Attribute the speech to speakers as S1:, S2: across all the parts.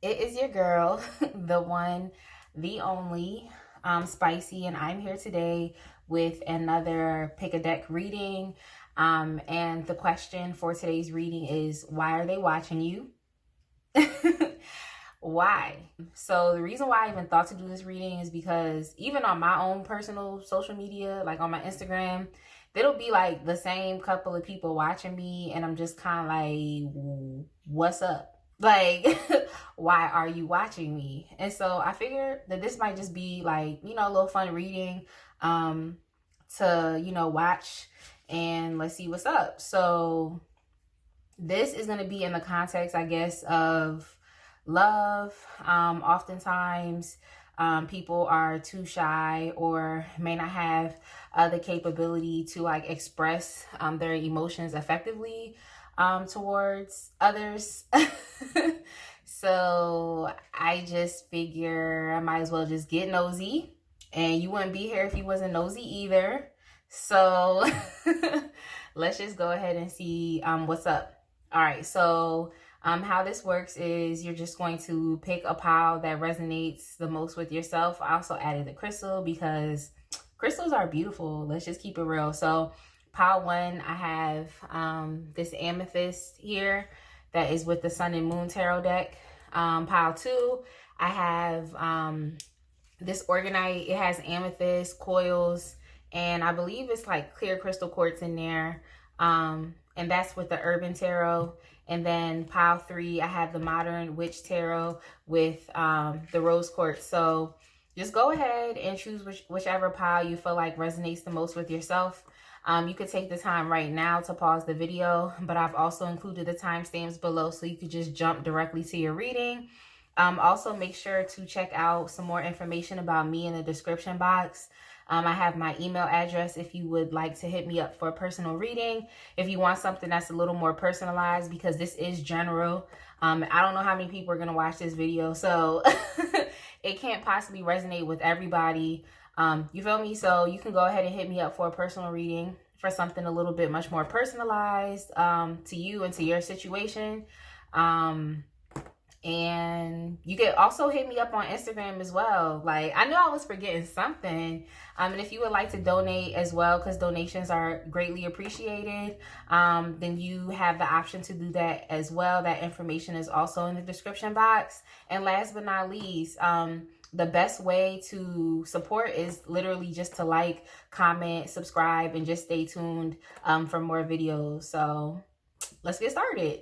S1: It is your girl, the one, the only, Spicy, and I'm here today with another pick a deck reading. And the question for today's reading is, why are they watching you? Why? So the reason why I even thought to do this reading is because even on my own personal social media, like on my Instagram, there'll be like the same couple of people watching me, and I'm just kind of like, what's up? Like, why are you watching me? And so I figured that this might just be like, a little fun reading to, watch, and let's see what's up. So this is going to be in the context, I guess, of love. Oftentimes, people are too shy or may not have the capability to like express their emotions effectively towards others. So I just figure I might as well just get nosy, and you wouldn't be here if you wasn't nosy either. So let's just go ahead and see what's up. All right, so how this works is you're just going to pick a pile that resonates the most with yourself. I also added the crystal because crystals are beautiful. Let's just keep it real. So pile one, I have this amethyst here that is with the Sun and Moon Tarot deck. Pile two, I have this organite. It has amethyst, coils, and I believe it's like clear crystal quartz in there. And that's with the Urban Tarot. And then pile three, I have the Modern Witch Tarot with the Rose Quartz. So just go ahead and choose whichever pile you feel like resonates the most with yourself. You could take the time right now to pause the video, but I've also included the timestamps below so you could just jump directly to your reading. Also, make sure to check out some more information about me in the description box. I have my email address if you would like to hit me up for a personal reading. If you want something that's a little more personalized, because this is general. I don't know how many people are going to watch this video, so it can't possibly resonate with everybody. You feel me? So you can go ahead and hit me up for a personal reading for something a little bit much more personalized to you and to your situation. And you can also hit me up on Instagram as well. Like, I know I was forgetting something. And if you would like to donate as well, because donations are greatly appreciated, then you have the option to do that as well. That information is also in the description box. And last but not least, the best way to support is literally just to like, comment, subscribe, and just stay tuned for more videos. So let's get started.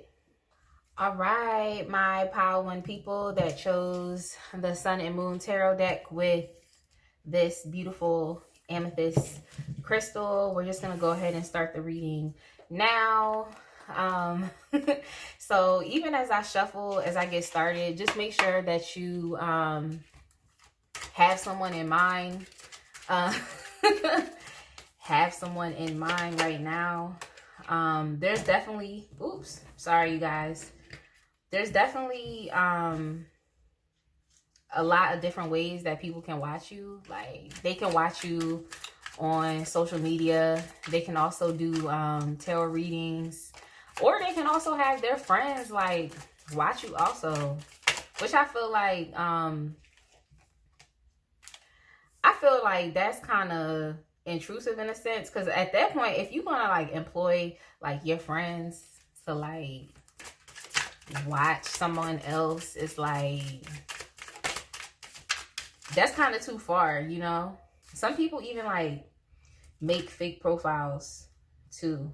S1: All right, my pile one people that chose the Sun and Moon Tarot deck with this beautiful amethyst crystal, we're just going to go ahead and start the reading now. So even as I shuffle, as I get started, just make sure that you have someone in mind. Have someone in mind right now. There's definitely, oops, sorry you guys. There's definitely a lot of different ways that people can watch you. Like, they can watch you on social media. They can also do tarot readings, or they can also have their friends like watch you also, which I feel like that's kind of intrusive in a sense, because at that point, if you're gonna like employ like your friends to like watch someone else, it's like, that's kind of too far, you know. Some people even like make fake profiles too,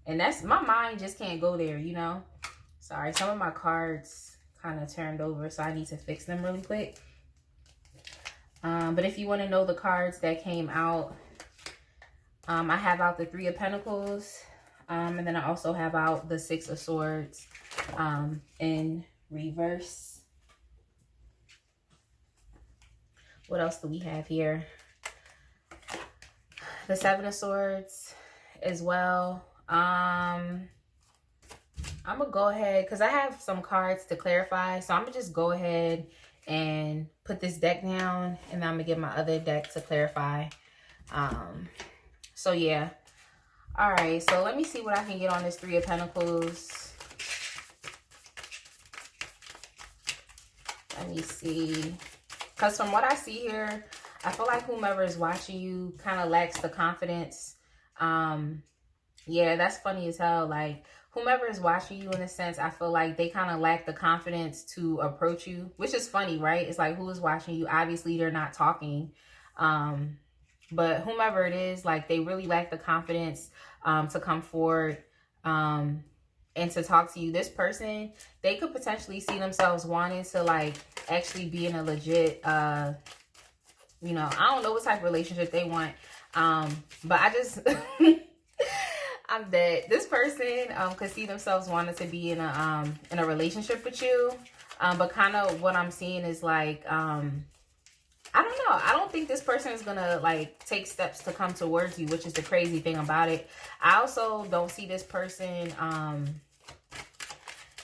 S1: and that's, my mind just can't go there, you know. Sorry, some of my cards kind of turned over, so I need to fix them really quick. But if you want to know the cards that came out, I have out the Three of Pentacles, and then I also have out the Six of Swords in reverse. What else do we have here? The Seven of Swords as well. I'm gonna go ahead, because I have some cards to clarify, so I'm gonna just go ahead and put this deck down, and then I'm gonna get my other deck to clarify. So yeah. All right, so let me see what I can get on this Three of Pentacles. Let me see. Because from what I see here, I feel like whomever is watching you kind of lacks the confidence. Yeah, that's funny as hell. Like, whomever is watching you, in a sense, I feel like they kind of lack the confidence to approach you, which is funny, right? It's like, who is watching you? Obviously, they're not talking. But whomever it is, like, they really lack the confidence to come forward and to talk to you. This person, they could potentially see themselves wanting to, like, actually be in a legit, you know, I don't know what type of relationship they want. But I just... I'm dead. This person could see themselves wanting to be in a relationship with you. But kind of what I'm seeing is like, I don't know. I don't think this person is going to like take steps to come towards you, which is the crazy thing about it. I also don't see this person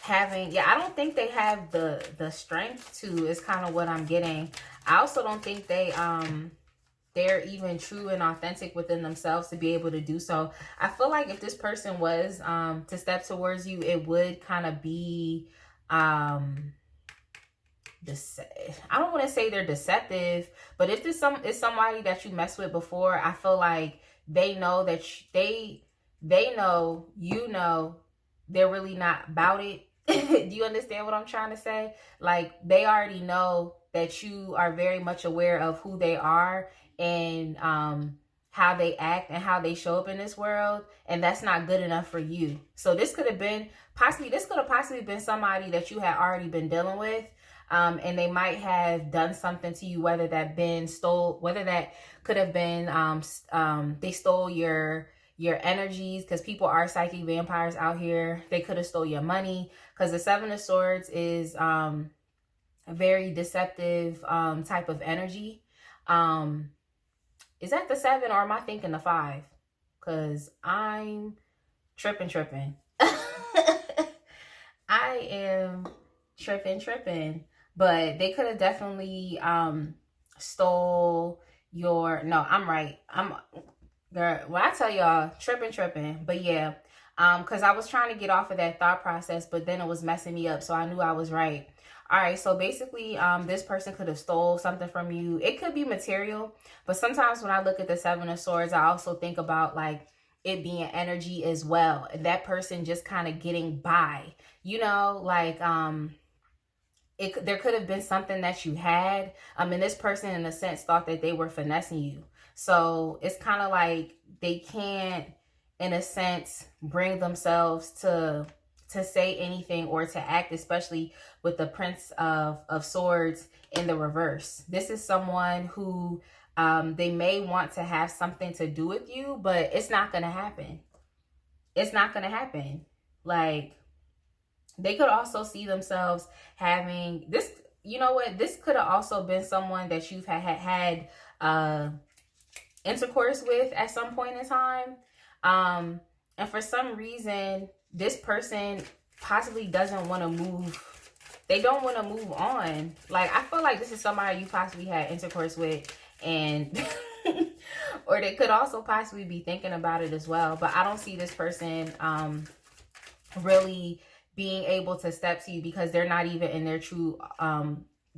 S1: having, I don't think they have the strength to, is kind of what I'm getting. I also don't think they're even true and authentic within themselves to be able to do so. I feel like if this person was to step towards you, it would kind of be I don't want to say they're deceptive, but if this is somebody that you messed with before, I feel like they know that they know, you know, they're really not about it. Do you understand what I'm trying to say? Like, they already know that you are very much aware of who they are and how they act and how they show up in this world, and that's not good enough for you. So this could have possibly been somebody that you had already been dealing with, and they might have done something to you, whether that could have been they stole your energies, because people are psychic vampires out here. They could have stole your money, because the Seven of Swords is a very deceptive type of energy. Is that the 7 or am I thinking the 5? Because I'm tripping. I am tripping. But they could have definitely stole your... No, I'm right. Girl, when I tell y'all, tripping. But yeah, because I was trying to get off of that thought process, but then it was messing me up. So I knew I was right. All right, so basically, this person could have stole something from you. It could be material, but sometimes when I look at the Seven of Swords, I also think about like it being energy as well. And that person just kind of getting by, you know, like there could have been something that you had. And this person, in a sense, thought that they were finessing you. So it's kind of like they can't, in a sense, bring themselves to say anything or to act, especially with the Prince of Swords in the reverse. This is someone who they may want to have something to do with you, but it's not going to happen. It's not going to happen. Like, they could also see themselves having this, you know what? This could have also been someone that you've had intercourse with at some point in time. And for some reason, this person possibly doesn't want to move. They don't want to move on. Like, I feel like this is somebody you possibly had intercourse with, and or they could also possibly be thinking about it as well. But I don't see this person really being able to step to you, because they're not even in their true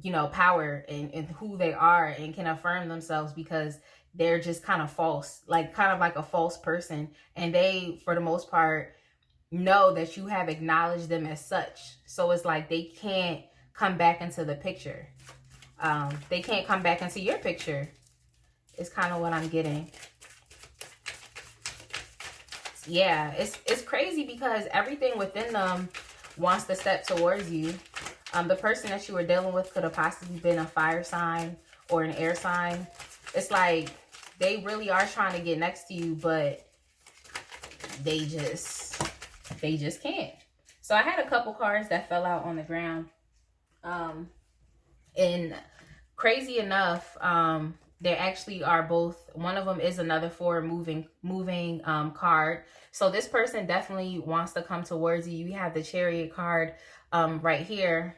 S1: you know, power and who they are, and can affirm themselves, because they're just kind of false, like kind of like a false person. And they, for the most part, know that you have acknowledged them as such. So it's like they can't come back into the picture. They can't come back into your picture. It's kind of what I'm getting. Yeah, it's crazy, because everything within them wants to step towards you. The person that you were dealing with could have possibly been a fire sign or an air sign. It's like they really are trying to get next to you, but they just can't. So I had a couple cards that fell out on the ground. And crazy enough, there actually are both. One of them is another forward moving card. So this person definitely wants to come towards you. You have the Chariot card right here.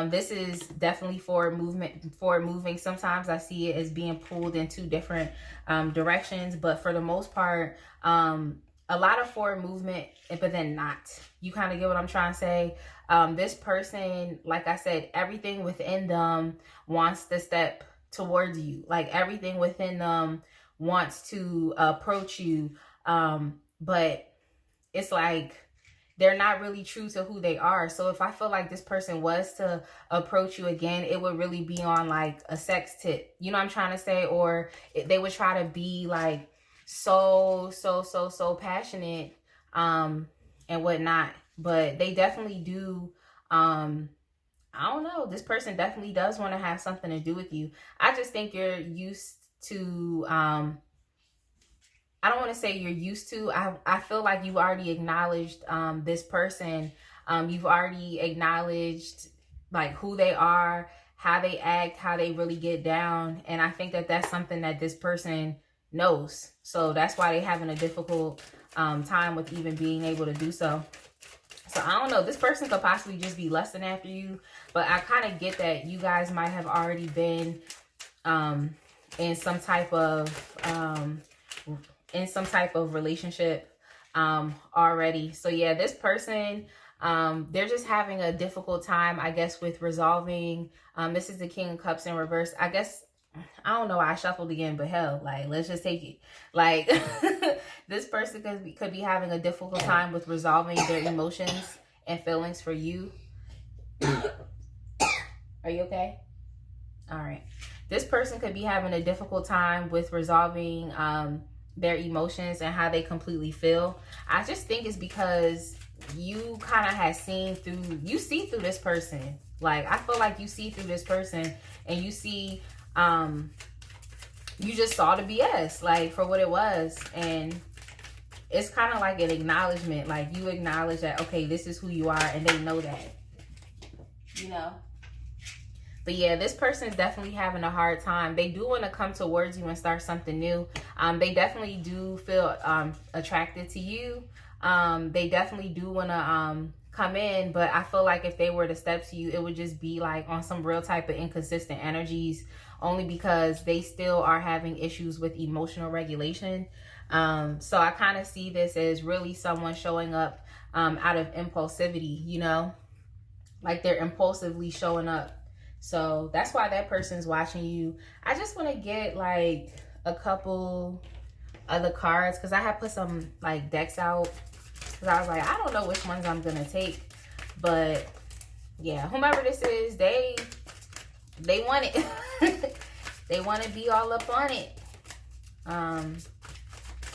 S1: This is definitely forward moving. Sometimes I see it as being pulled in two different directions, but for the most part, a lot of forward movement, but then not. You kind of get what I'm trying to say. This person, like I said, everything within them wants to step towards you. Like everything within them wants to approach you. But it's like they're not really true to who they are. So if I feel like this person was to approach you again, it would really be on like a sex tip. You know what I'm trying to say? Or they would try to be like so passionate and whatnot. But they definitely do. I don't know. This person definitely does want to have something to do with you. I just think you're used to I don't want to say you're used to. I feel like you've already acknowledged this person. You've already acknowledged like who they are, how they act, how they really get down. And I think that that's something that this person knows. So that's why they're having a difficult time with even being able to do so. So I don't know. This person could possibly just be lusting after you. But I kind of get that you guys might have already been in some type of relationship already. So yeah, this person, they're just having a difficult time, I guess, with resolving. This is the King of Cups in reverse. I guess, I don't know why I shuffled again, but hell, like, let's just take it. Like, this person could be having a difficult time with resolving their emotions and feelings for you. Are you okay? All right. This person could be having a difficult time with resolving their emotions and how they completely feel. I just think it's because you kind of have see through this person. Like, I feel like you see through this person and you see, you just saw the BS, like, for what it was. And it's kind of like an acknowledgement. Like, you acknowledge that, okay, this is who you are, and they know that, you know? But yeah, this person is definitely having a hard time. They do want to come towards you and start something new. They definitely do feel attracted to you. They definitely do want to come in, but I feel like if they were to step to you, it would just be like on some real type of inconsistent energies, only because they still are having issues with emotional regulation. So I kind of see this as really someone showing up out of impulsivity, you know, like they're impulsively showing up. So that's why that person's watching you. I just want to get like a couple other cards because I have put some like decks out because I was like, I don't know which ones I'm gonna take. But yeah, whomever this is, they want it. They want to be all up on it and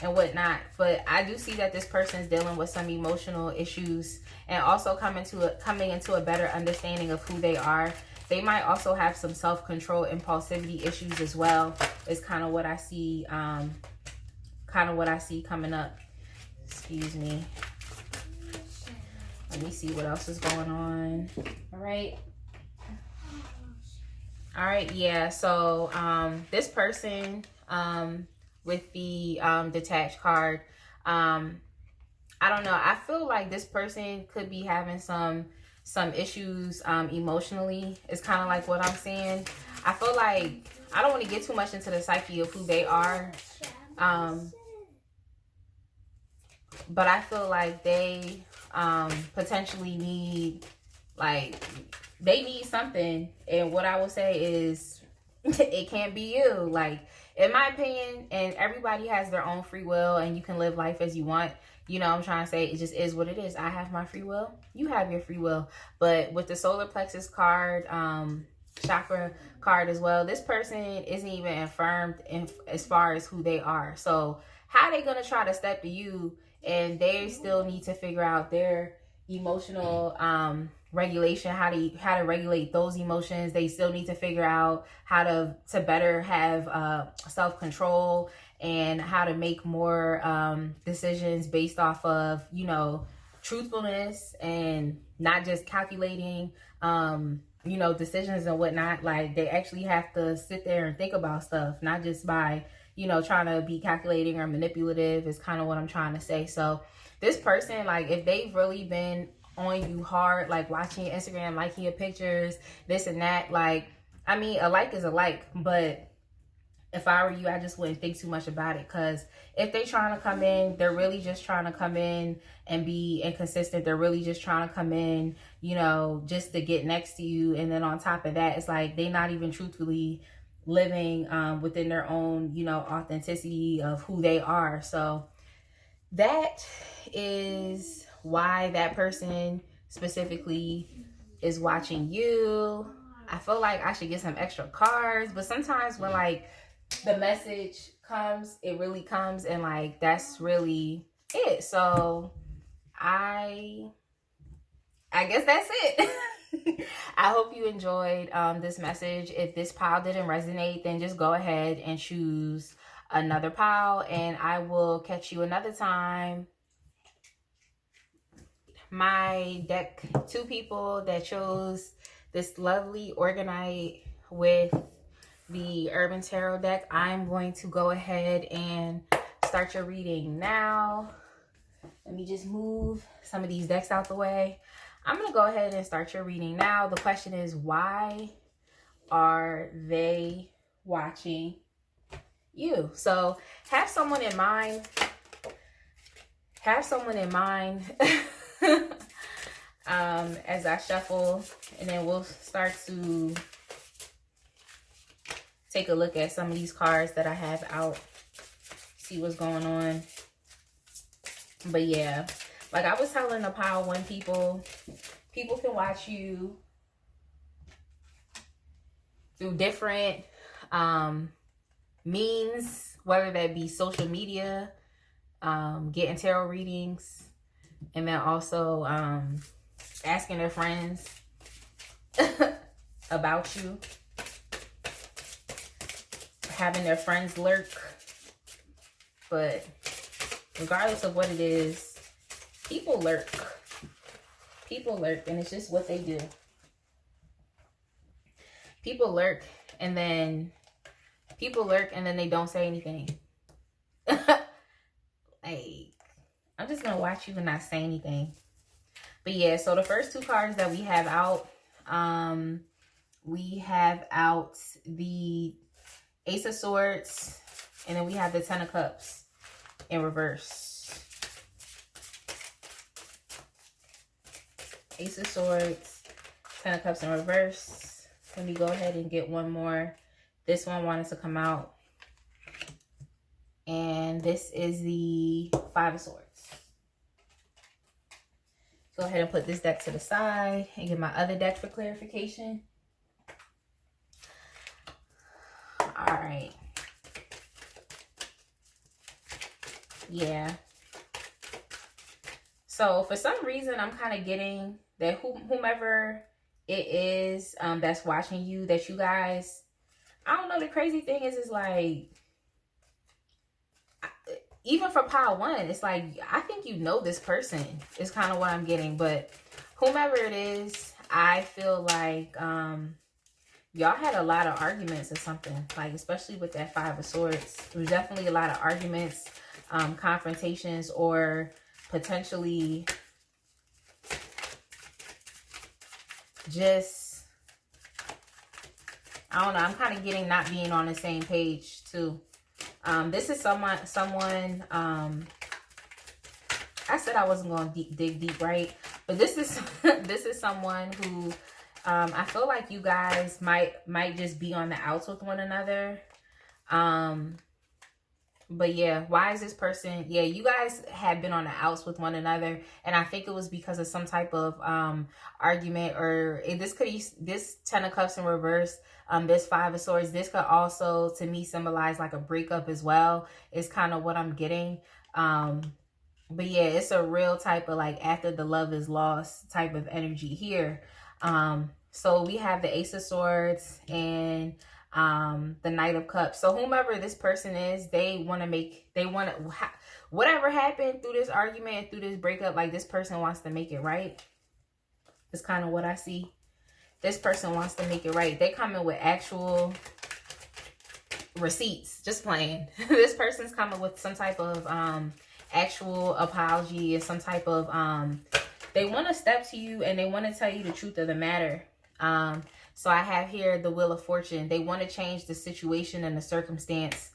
S1: whatnot. But I do see that this person is dealing with some emotional issues and also coming into a better understanding of who they are. They might also have some self-control, impulsivity issues as well. Is kind of what I see. Coming up. Excuse me. Let me see what else is going on. All right. Yeah. So this person with the detached card. I don't know. I feel like this person could be having some issues emotionally. It's kind of like what I'm saying. I feel like I don't want to get too much into the psyche of who they are, but I feel like they potentially need, like, they need something. And what I will say is it can't be you. Like, in my opinion, and everybody has their own free will and you can live life as you want. You know, I'm trying to say it just is what it is. I have my free will. You have your free will. But with the solar plexus card, chakra card as well, this person isn't even affirmed as far as who they are. So how are they going to try to step to you and they still need to figure out their emotional regulation, how to regulate those emotions. They still need to figure out how to better have self-control and how to make more decisions based off of, you know, truthfulness and not just calculating, you know, decisions and whatnot. Like, they actually have to sit there and think about stuff, not just by, you know, trying to be calculating or manipulative is kind of what I'm trying to say. So this person, like, if they've really been on you hard, like watching your Instagram, liking your pictures, this and that, like, I mean, a like is a like, but if I were you, I just wouldn't think too much about it, because if they trying to come in, they're really just trying to come in and be inconsistent. They're really just trying to come in, you know, just to get next to you. And then on top of that, it's like they not even truthfully living within their own, you know, authenticity of who they are. So that is why that person specifically is watching you. I feel like I should get some extra cards, but sometimes when like the message comes, it really comes, and like that's really it. So I guess that's it. I hope you enjoyed this message. If this pile didn't resonate, then just go ahead and choose another pile, and I will catch you another time. My deck, 2 people that chose this lovely Organite with the Urban Tarot deck. I'm going to go ahead and start your reading now. Let me just move some of these decks out the way. I'm going to go ahead and start your reading now. The question is, why are they watching you? So have someone in mind. Have someone in mind as I shuffle, and then we'll start to take a look at some of these cards that I have out, see what's going on. But yeah, like I was telling the pile 1 people can watch you through different means, whether that be social media, getting tarot readings, and then also asking their friends about you, having their friends lurk. But regardless of what it is, people lurk. People lurk, and it's just what they do. People lurk, and then they don't say anything. Like, I'm just gonna watch you and not say anything. But yeah, so the first 2 cards that we have out, we have out the Ace of Swords, and then we have the 10 of Cups in reverse. Ace of Swords, 10 of Cups in reverse. Let me go ahead and get one more. This one wanted to come out. And this is the 5 of Swords. Go ahead and put this deck to the side and get my other deck for clarification. All right. Yeah. So for some reason, I'm kind of getting that whomever it is that's watching you, that you guys, I don't know, the crazy thing is like, even for pile 1, it's like, I think you know this person is kind of what I'm getting. But whomever it is, I feel like y'all had a lot of arguments or something. Like, especially with that 5 of Swords. There was definitely a lot of arguments, confrontations, or potentially just, I don't know. I'm kind of getting not being on the same page too. This is someone, I said I wasn't going to dig deep, right? But this is, this is someone who, I feel like you guys might just be on the outs with one another. But yeah, why is this person? Yeah, you guys have been on the outs with one another, and I think it was because of some type of argument, or this 10 of Cups in reverse, this 5 of Swords. This could also, to me, symbolize like a breakup as well. Is kind of what I'm getting. But yeah, it's a real type of like after the love is lost type of energy here. So we have the Ace of Swords and the Knight of Cups. So whomever this person is, whatever happened through this argument, through this breakup, like this person wants to make it right. It's kind of what I see. This person wants to make it right. They come in with actual receipts, just playing. This person's coming with some type of actual apology, or some type of they want to step to you and they want to tell you the truth of the matter. So I have here the Wheel of Fortune. They want to change the situation and the circumstance.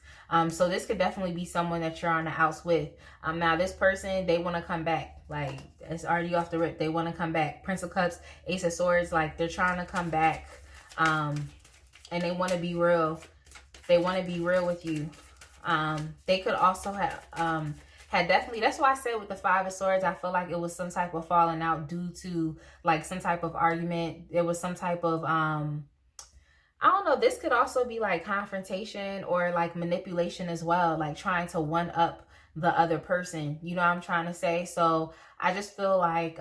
S1: So this could definitely be someone that you're on the outs with. Now this person, they want to come back. Like, it's already off the rip. They want to come back. Prince of Cups, Ace of Swords, like they're trying to come back. And they want to be real. They want to be real with you. They could also have had definitely, that's why I said with the Five of Swords, I feel like it was some type of falling out due to like some type of argument. There was some type of I don't know, this could also be like confrontation or like manipulation as well, like trying to one up the other person, you know what I'm trying to say? So I just feel like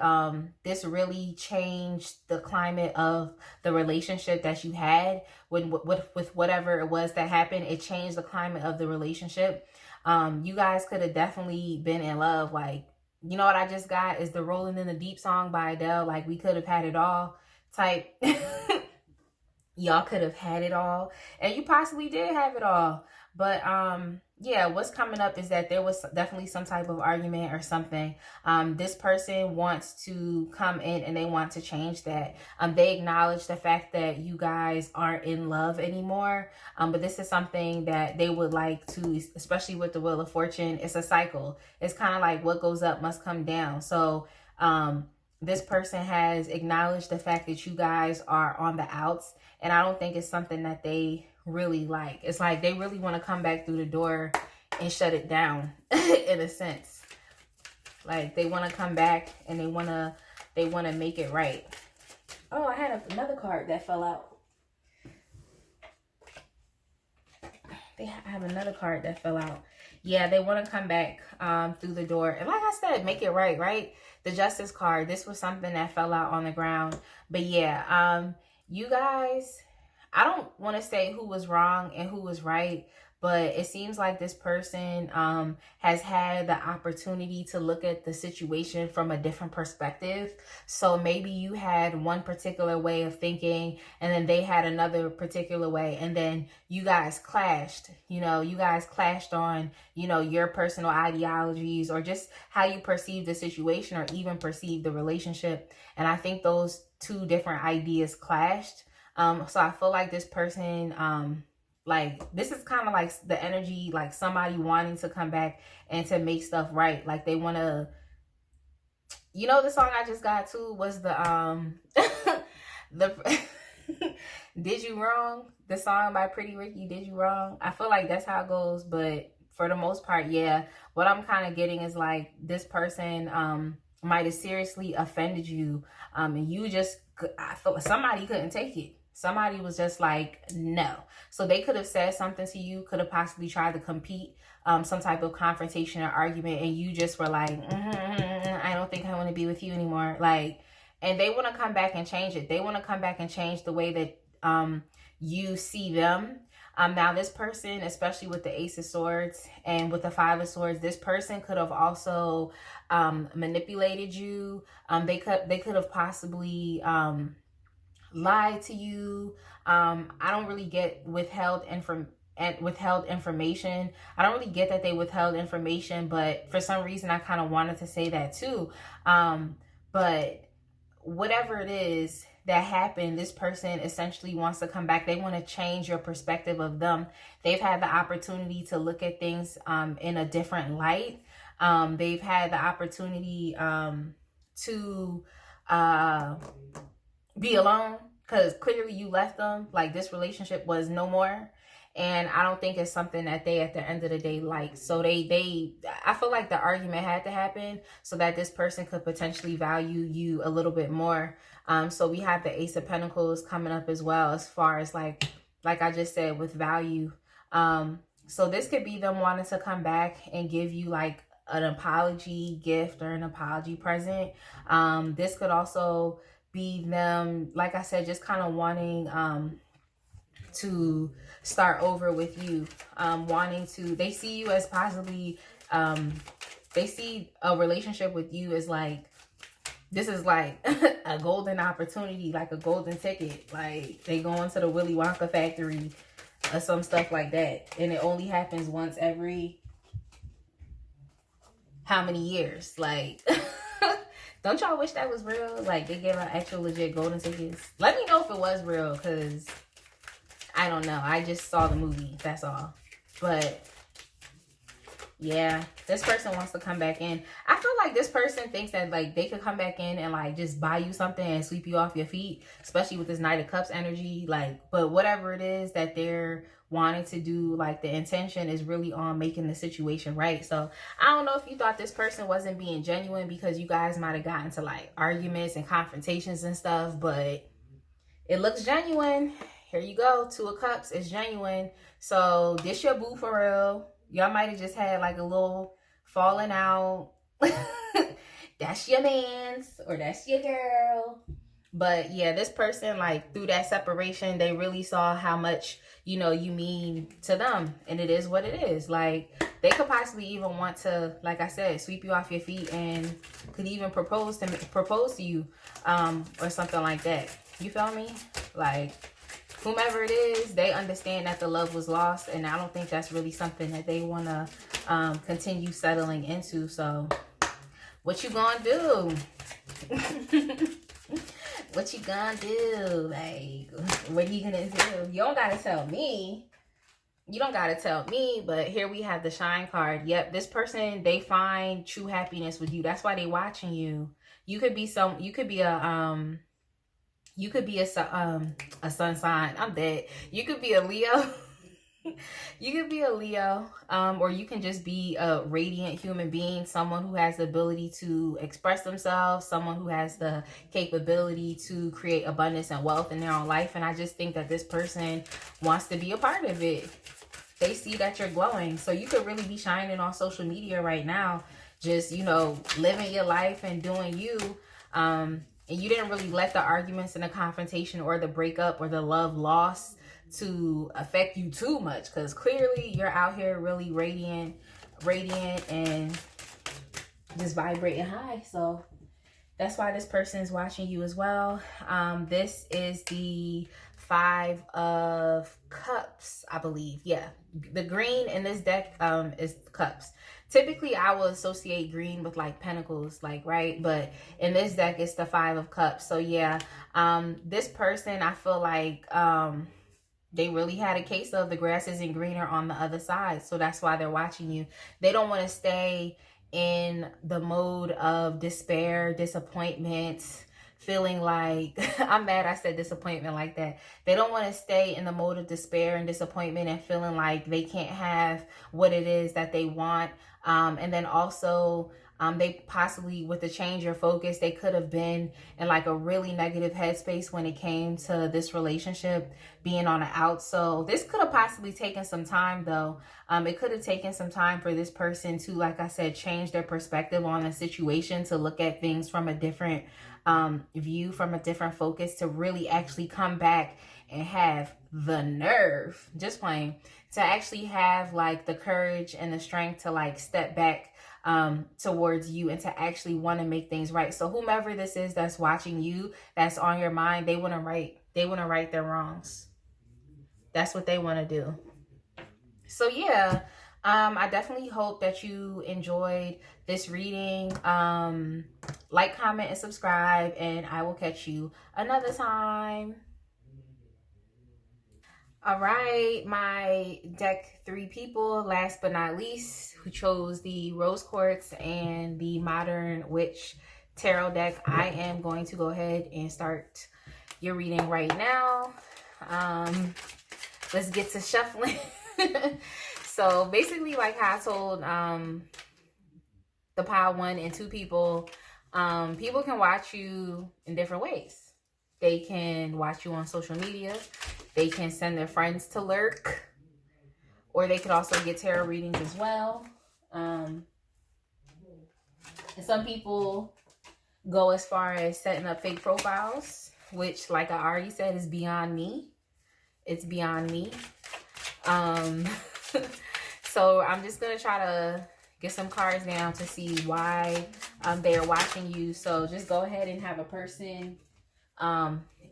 S1: this really changed the climate of the relationship that you had with whatever it was that happened. It changed the climate of the relationship. You guys could have definitely been in love. Like, you know what I just got is the Rolling in the Deep song by Adele. Like, we could have had it all type. Y'all could have had it all, and you possibly did have it all. But yeah, what's coming up is that there was definitely some type of argument or something. This person wants to come in and they want to change that. They acknowledge the fact that you guys aren't in love anymore. But this is something that they would like to, especially with the Wheel of Fortune. It's a cycle. It's kind of like what goes up must come down. So this person has acknowledged the fact that you guys are on the outs. And I don't think it's something that they really like. It's like they really want to come back through the door and shut it down in a sense. Like they want to come back and they want to make it right. Oh, I had another card that fell out. They have another card that fell out. Yeah, they want to come back through the door. And like I said, make it right, right? The Justice card. This was something that fell out on the ground. But yeah, you guys, I don't want to say who was wrong and who was right, but it seems like this person has had the opportunity to look at the situation from a different perspective. So maybe you had one particular way of thinking and then they had another particular way, and then you guys clashed. You know, you guys clashed on, you know, your personal ideologies or just how you perceive the situation or even perceive the relationship. And I think those two different ideas clashed. So I feel like this person, like this is kind of like the energy, like somebody wanting to come back and to make stuff right. Like they want to, you know, the song I just got to was the the Did You Wrong, the song by Pretty Ricky, Did You Wrong. I feel like that's how it goes, but for the most part, yeah, what I'm kind of getting is like this person might have seriously offended you, and you just, I feel like somebody couldn't take it. Somebody was just like, no. So they could have said something to you, could have possibly tried to compete, some type of confrontation or argument, and you just were like, I don't think I want to be with you anymore. Like, and they want to come back and change it. They want to come back and change the way that you see them. Now this person, especially with the Ace of Swords and with the Five of Swords, this person could have also manipulated you. They could have possibly lied to you. I don't really get withheld information. I don't really get that they withheld information, but for some reason I kind of wanted to say that too. But whatever it is that happened, this person essentially wants to come back. They want to change your perspective of them. They've had the opportunity to look at things in a different light. They've had the opportunity to be alone, because clearly you left them. Like this relationship was no more. And I don't think it's something that they at the end of the day like. So I feel like the argument had to happen so that this person could potentially value you a little bit more. So we have the Ace of Pentacles coming up as well, as far as like I just said, with value. So this could be them wanting to come back and give you like an apology gift or an apology present. This could also be them, like I said, just kind of wanting to start over with you, wanting to, they see you as possibly, they see a relationship with you as like, this is like a golden opportunity, like a golden ticket. Like they go into the Willy Wonka factory or some stuff like that. And it only happens once every how many years? Like Don't y'all wish that was real? Like, they gave out actual legit golden tickets. Let me know if it was real, because I don't know. I just saw the movie. That's all. But yeah, this person wants to come back in. I feel like this person thinks that like they could come back in and like just buy you something and sweep you off your feet, especially with this Knight of Cups energy. Like, but whatever it is that they're wanting to do, like the intention is really on making the situation right. So I don't know if you thought this person wasn't being genuine because you guys might have gotten to like arguments and confrontations and stuff, but it looks genuine. Here you go. Two of Cups is genuine. So this your boo for real. Y'all might have just had like a little falling out. That's your man's or that's your girl. But yeah, this person, like through that separation, they really saw how much, you know, you mean to them. And it is what it is. Like they could possibly even want to, like I said, sweep you off your feet and could even propose to you or something like that. You feel me? Like whomever it is, they understand that the love was lost, and I don't think that's really something that they want to continue settling into. So what you gonna do? What you gonna do? Like, what are you gonna do? You don't gotta tell me. You don't gotta tell me, but here we have the Shine card. Yep, this person, they find true happiness with you. That's why they watching you. You could be a sun sign. I'm dead. You could be a Leo. You could be a Leo, or you can just be a radiant human being, someone who has the ability to express themselves, someone who has the capability to create abundance and wealth in their own life. And I just think that this person wants to be a part of it. They see that you're glowing. So you could really be shining on social media right now, just, you know, living your life and doing you. And you didn't really let the arguments and the confrontation or the breakup or the love loss to affect you too much, because clearly you're out here really radiant and just vibrating high. So that's why this person is watching you as well. This is the 5 of Cups, I believe. Yeah, the green in this deck is Cups. Typically, I will associate green with like Pentacles, like, right? But in this deck, it's the 5 of Cups. So yeah, this person, I feel like they really had a case of the grass isn't greener on the other side. So that's why they're watching you. They don't want to stay in the mode of despair, disappointment, feeling like, I'm mad I said disappointment like that. They don't want to stay in the mode of despair and disappointment and feeling like they can't have what it is that they want. And then also, they possibly, with the change of focus, they could have been in like a really negative headspace when it came to this relationship being on the out. So this could have possibly taken some time though. It could have taken some time for this person to, like I said, change their perspective on the situation, to look at things from a different view, from a different focus, to really actually come back and have the nerve, just plain, to actually have like the courage and the strength to like step back towards you and to actually want to make things right. So whomever this is that's watching you, that's on your mind, they want to right their wrongs. That's what they want to do. So yeah, I definitely hope that you enjoyed this reading. Like, comment, and subscribe, and I will catch you another time. All right, my deck 3 people, last but not least, who chose the Rose Quartz and the Modern Witch Tarot deck. I am going to go ahead and start your reading right now. Let's get to shuffling. So basically, like how I told the pile 1 and 2 people, people can watch you in different ways. They can watch you on social media. They can send their friends to lurk, or they could also get tarot readings as well. And some people go as far as setting up fake profiles, which, like I already said, is beyond me. It's beyond me. So I'm just going to try to get some cards down to see why they are watching you. So just go ahead and have a person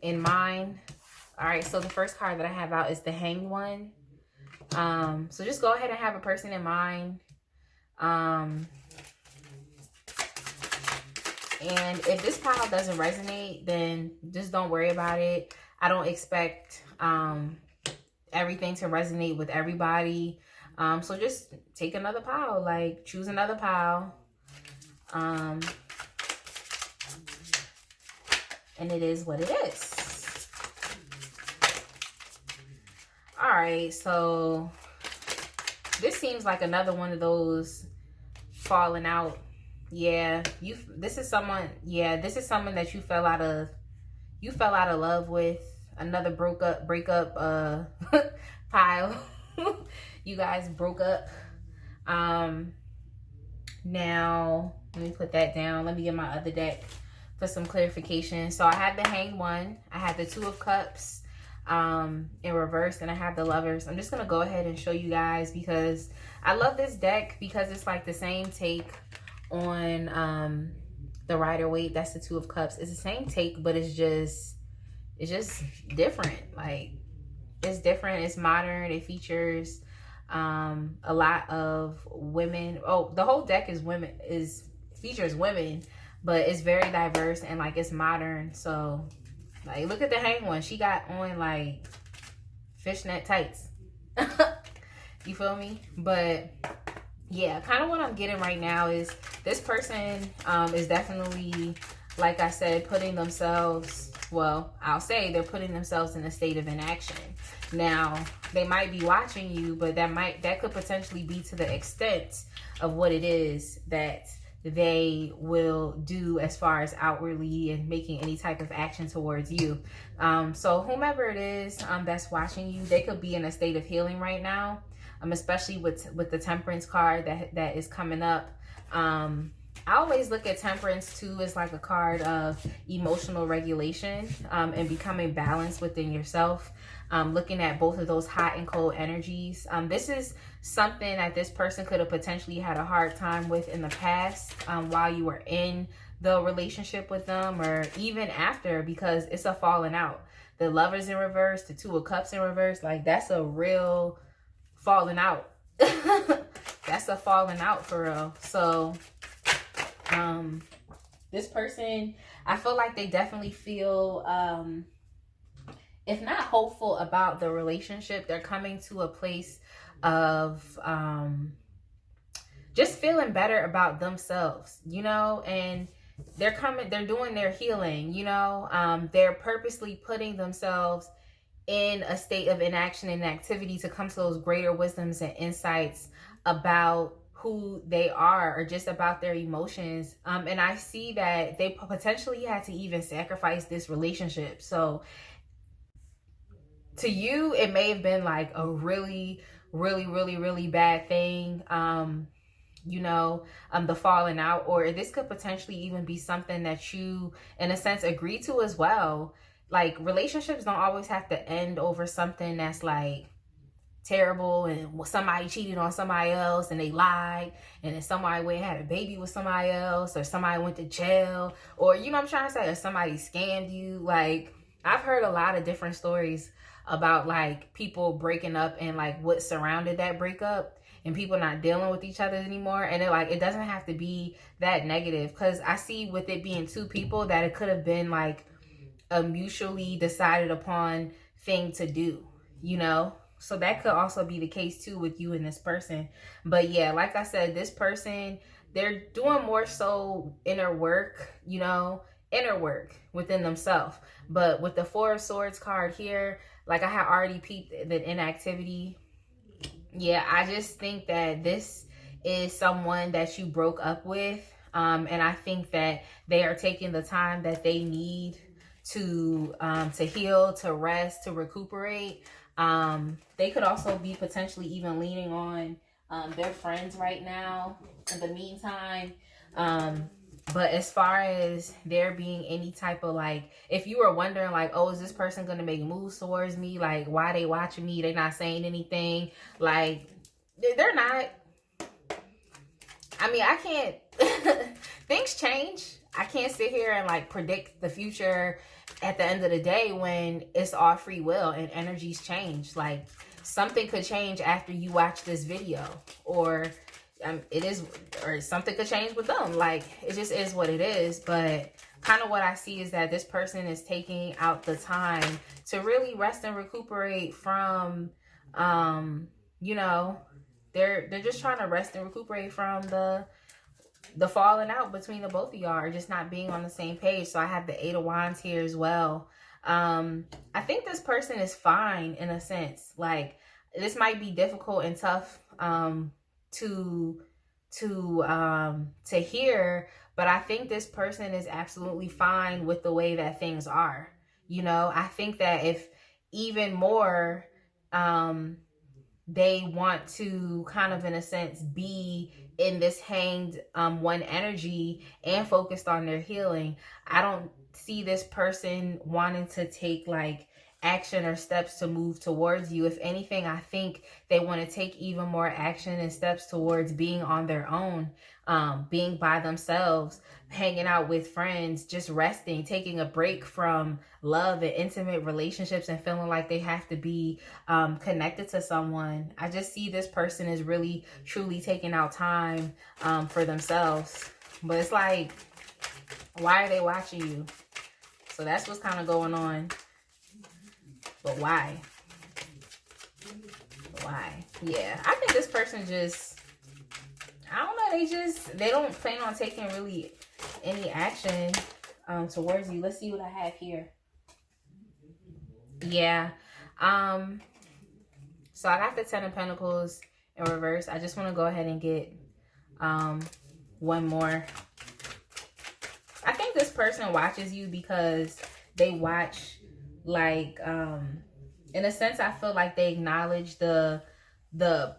S1: in mind. All right, so the first card that I have out is the Hanged One. So just go ahead and have a person in mind. And if this pile doesn't resonate, then just don't worry about it. I don't expect everything to resonate with everybody. So just take another pile, like choose another pile. And it is what it is. All right, so this seems like another one of those falling out. Yeah, this is someone that you fell out of love with. Another breakup pile. You guys broke up. Now let me put that down. Let me get my other deck for some clarification. So I have the Hanged One, I have the Two of Cups in reverse, and I have the Lovers. I'm just gonna go ahead and show you guys because I love this deck because it's like the same take on the Rider-Waite. That's the Two of Cups. It's the same take, but it's just different. Like, it's different, it's modern, it features a lot of women. Oh, the whole deck is features women, but it's very diverse and like it's modern. So like, look at the Hanged One. She got on like fishnet tights. You feel me? But yeah, kind of what I'm getting right now is this person is definitely, like I said, putting themselves, well, I'll say they're putting themselves in a state of inaction. Now, they might be watching you, but that could potentially be to the extent of what it is that they will do as far as outwardly and making any type of action towards you. So whomever it is that's watching you, they could be in a state of healing right now, especially with the Temperance card that is coming up. I always look at Temperance too as like a card of emotional regulation and becoming balanced within yourself. Looking at both of those hot and cold energies. This is something that this person could have potentially had a hard time with in the past while you were in the relationship with them, or even after, because it's a falling out. The Lovers in reverse, the Two of Cups in reverse, like that's a real falling out. That's a falling out for real. So this person, I feel like they definitely feel if not hopeful about the relationship, they're coming to a place of just feeling better about themselves, you know, and they're doing their healing, you know. They're purposely putting themselves in a state of inaction and activity to come to those greater wisdoms and insights about who they are, or just about their emotions. And I see that they potentially had to even sacrifice this relationship. So to you, it may have been like a really, really, really, really bad thing, you know, the falling out, or this could potentially even be something that you, in a sense, agree to as well. Like, relationships don't always have to end over something that's like terrible, and somebody cheated on somebody else and they lied, and then somebody went and had a baby with somebody else, or somebody went to jail, or, you know what I'm trying to say, or somebody scammed you. Like, I've heard a lot of different stories about like people breaking up and like what surrounded that breakup, and people not dealing with each other anymore. And it doesn't have to be that negative, because I see with it being two people that it could have been like a mutually decided upon thing to do, you know. So that could also be the case too with you and this person. But yeah, like I said, this person, they're doing more so inner work, you know, inner work within themselves. But with the Four of Swords card here, like I had already peeped the inactivity. Yeah, I just think that this is someone that you broke up with. And I think that they are taking the time that they need to heal, to rest, to recuperate. They could also be potentially even leaning on their friends right now in the meantime. But as far as there being any type of like, if you were wondering like, oh, is this person going to make moves towards me? Like, why they watching me? They're not saying anything. Like, they're not. I mean, I can't, things change. I can't sit here and like predict the future at the end of the day when it's all free will and energies change. Like, something could change after you watch this video, or it is, or something could change with them. Like, it just is what it is. But kind of what I see is that this person is taking out the time to really rest and recuperate from, you know, they're just trying to rest and recuperate from the falling out between the both of y'all, or just not being on the same page. So I have the 8 of Wands here as well. I think this person is fine in a sense. Like, this might be difficult and tough to hear, but I think this person is absolutely fine with the way that things are. You know, I think that if even more they want to kind of, in a sense, be in this hanged one energy and focused on their healing, I don't see this person wanting to take like action or steps to move towards you. If anything, I think they want to take even more action and steps towards being on their own, being by themselves, hanging out with friends, just resting, taking a break from love and intimate relationships and feeling like they have to be connected to someone. I just see this person is really truly taking out time for themselves. But it's like, why are they watching you? So that's what's kind of going on. But why? Why? Yeah, I think this person just, I don't know, they don't plan on taking really any action towards you. Let's see what I have here. Yeah. So I got the 10 of Pentacles in reverse. I just want to go ahead and get one more. I think this person watches you because they watch, like, in a sense, I feel like they acknowledge the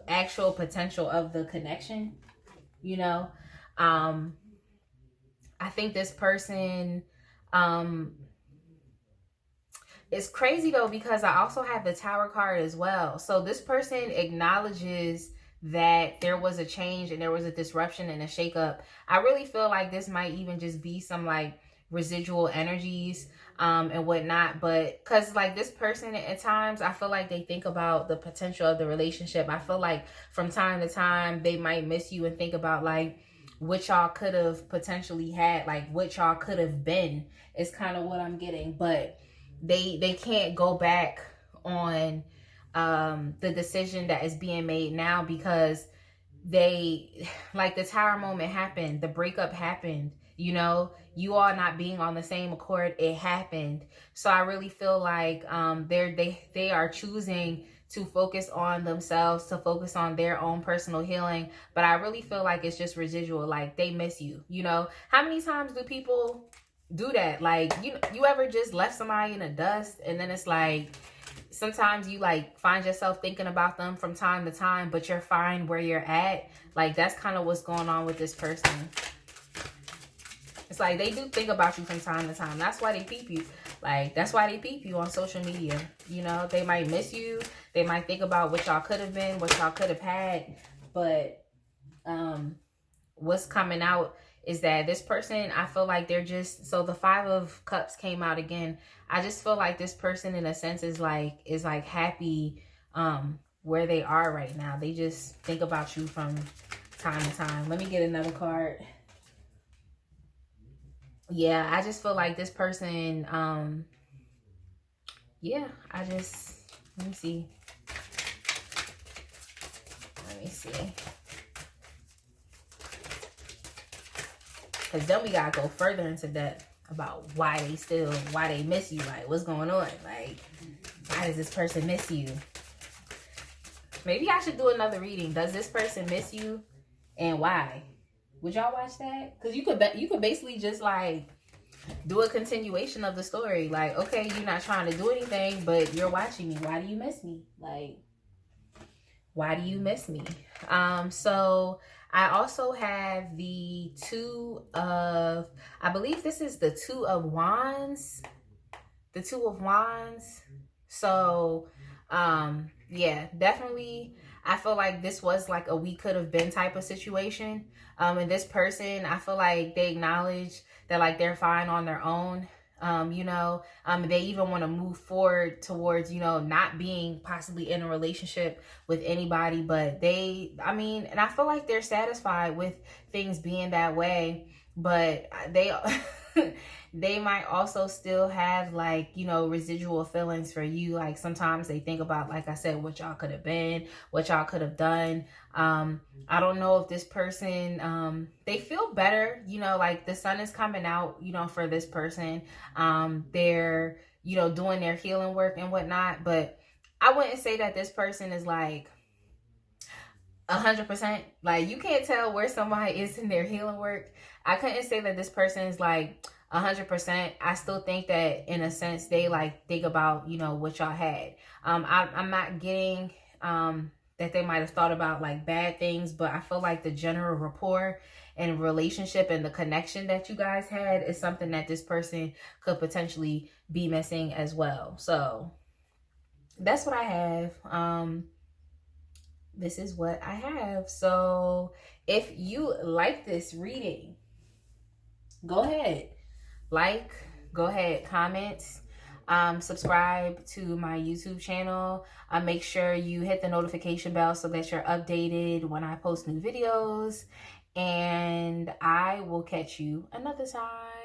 S1: actual potential of the connection, you know. I think this person, it's crazy though, because I also have the Tower card as well. So this person acknowledges that there was a change and there was a disruption and a shakeup. I really feel like this might even just be some like residual energies and whatnot, but because like this person at times, I feel like they think about the potential of the relationship. I feel like from time to time they might miss you and think about like what y'all could have potentially had, like what y'all could have been, is kind of what I'm getting. But they can't go back on the decision that is being made now, because they, like, the Tower moment happened, the breakup happened, you know, you all not being on the same accord, it happened. So I really feel like they are choosing to focus on themselves, to focus on their own personal healing. But I really feel like it's just residual, like they miss you. You know, how many times do people do that? Like, you ever just left somebody in the dust, and then it's like, sometimes you like find yourself thinking about them from time to time, but you're fine where you're at. Like, that's kind of what's going on with this person. It's like they do think about you from time to time. That's why they peep you. Like, that's why they peep you on social media. You know, they might miss you. They might think about what y'all could have been, what y'all could have had. But what's coming out is that this person, I feel like they're just, so the 5 of Cups came out again. I just feel like this person in a sense is like happy where they are right now. They just think about you from time to time. Let me get another card. Yeah, I just feel like this person, yeah, let me see. Let me see. Because then we got to go further into depth about why they miss you. Like, what's going on? Like, why does this person miss you? Maybe I should do another reading. Does this person miss you, and why? Would y'all watch that? Because you could basically just like do a continuation of the story. Like, okay, you're not trying to do anything, but you're watching me. Why do you miss me? Like, why do you miss me? So I also have the 2 of, I believe this is the 2 of Wands. The 2 of Wands. So, yeah, definitely. I feel like this was like a we could have been type of situation. And this person, I feel like they acknowledge that like they're fine on their own. They even want to move forward towards, not being possibly in a relationship with anybody, but and I feel like they're satisfied with things being that way, but they they might also still have, like, residual feelings for you. Like, sometimes they think about, like I said, what y'all could have been, what y'all could have done. I don't know if this person, they feel better, like the sun is coming out, for this person. They're, doing their healing work and whatnot, but I wouldn't say that this person is like 100%. Like, you can't tell where somebody is in their healing work. I couldn't say that this person is like 100%. I still think that in a sense they like think about, what y'all had. I'm not getting that they might have thought about like bad things, but I feel like the general rapport and relationship and the connection that you guys had is something that this person could potentially be missing as well. So that's what I have. This is what I have. So if you like this reading, go ahead, comment, subscribe to my YouTube channel. Make sure you hit the notification bell so that you're updated when I post new videos, and I will catch you another time.